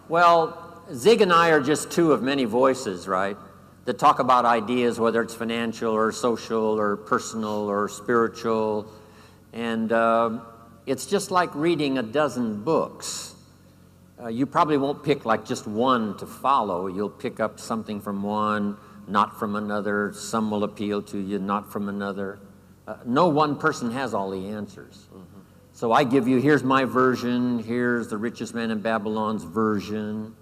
Well, Zig and I are just two of many voices, right, that talk about ideas, whether it's financial or social or personal or spiritual. And it's just like reading a dozen books. You probably won't pick like just one to follow. You'll pick up something from one, not from another. Some will appeal to you, not from another. No one person has all the answers. Mm-hmm. So I give you, here's my version, here's the richest man in Babylon's version,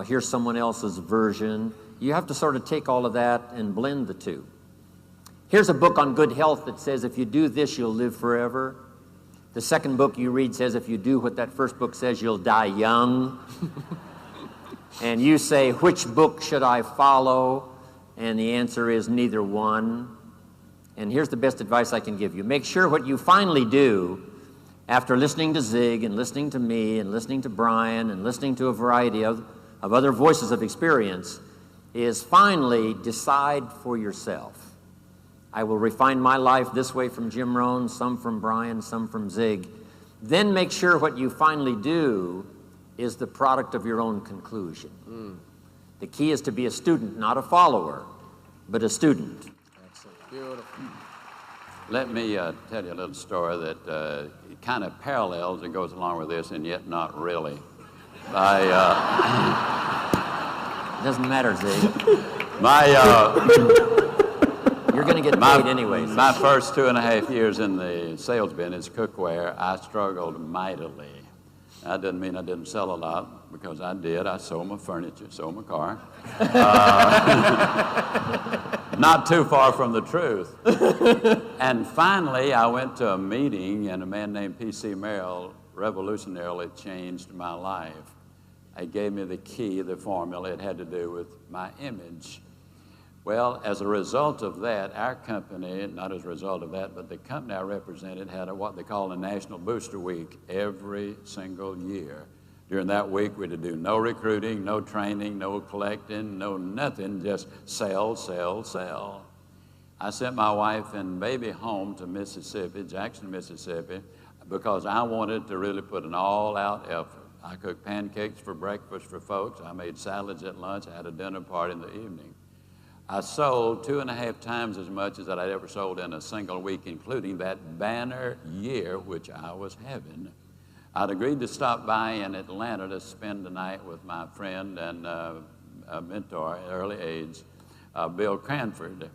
here's someone else's version. You have to sort of take all of that and blend the two. Here's a book on good health that says if you do this, you'll live forever. The second book you read says if you do what that first book says, you'll die young. And you say, which book should I follow? And the answer is neither one. And here's the best advice I can give you. Make sure what you finally do after listening to Zig and listening to me and listening to Brian and listening to a variety of other voices of experience is finally decide for yourself. I will refine my life this way from Jim Rohn, some from Brian, some from Zig. Then make sure what you finally do is the product of your own conclusion. The key is to be a student, not a follower, but a student. Excellent. Beautiful. Let me tell you a little story that kind of parallels and goes along with this, and yet not really. Doesn't matter, Zig. You're going to get paid anyway. My first 2.5 years in the sales business, cookware, I struggled mightily. That doesn't mean I didn't sell a lot, because I did. I sold my furniture, sold my car. Not too far from the truth. And finally, I went to a meeting, and a man named P.C. Merrill revolutionarily changed my life. He gave me the key, the formula. It had to do with my image. Well, as a result of that, our company, not as a result of that, but the company I represented had what they call a National Booster Week every single year. During that week, we'd do no recruiting, no training, no collecting, no nothing, just sell, sell, sell. I sent my wife and baby home to Mississippi, Jackson, Mississippi, because I wanted to really put an all-out effort. I cooked pancakes for breakfast for folks. I made salads at lunch. I had a dinner party in the evening. I sold 2.5 times as much as I'd ever sold in a single week, including that banner year, which I was having. I'd agreed to stop by in Atlanta to spend the night with my friend and a mentor at early age, Bill Cranford.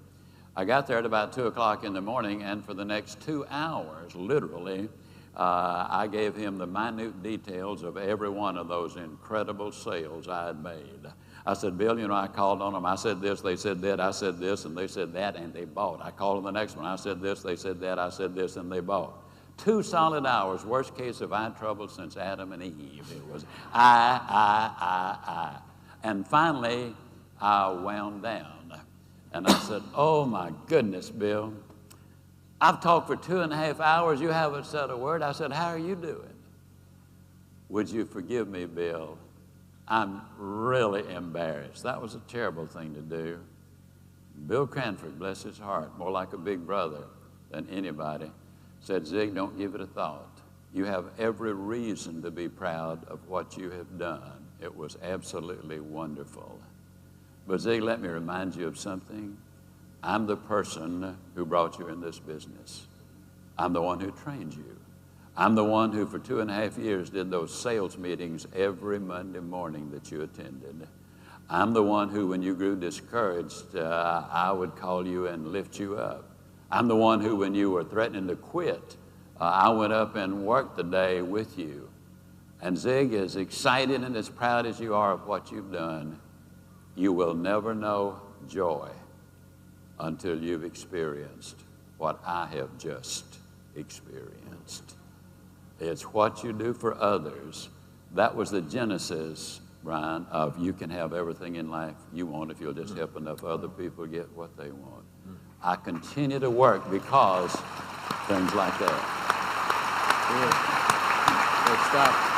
I got there at about 2 o'clock in the morning, and for the next 2 hours, literally, I gave him the minute details of every one of those incredible sales I had made. I said, Bill, you know, I called on them. I said this, they said that, I said this, and they said that, and they bought. I called them the next one. I said this, they said that, I said this, and they bought. 2 solid hours, worst case of eye trouble since Adam and Eve. It was I. And finally, I wound down. And I said, oh, my goodness, Bill. I've talked for 2.5 hours. You haven't said a word. I said, how are you doing? Would you forgive me, Bill? I'm really embarrassed. That was a terrible thing to do. Bill Cranford, bless his heart, more like a big brother than anybody, said, Zig, don't give it a thought. You have every reason to be proud of what you have done. It was absolutely wonderful. But Zig, let me remind you of something. I'm the person who brought you in this business. I'm the one who trained you. I'm the one who for 2.5 years did those sales meetings every Monday morning that you attended. I'm the one who, when you grew discouraged, I would call you and lift you up. I'm the one who, when you were threatening to quit, I went up and worked the day with you. And Zig, as excited and as proud as you are of what you've done, you will never know joy until you've experienced what I have just experienced. It's what you do for others. That was the genesis, Brian, of you can have everything in life you want if you'll just help enough other people get what they want. I continue to work because things like that. Good stuff.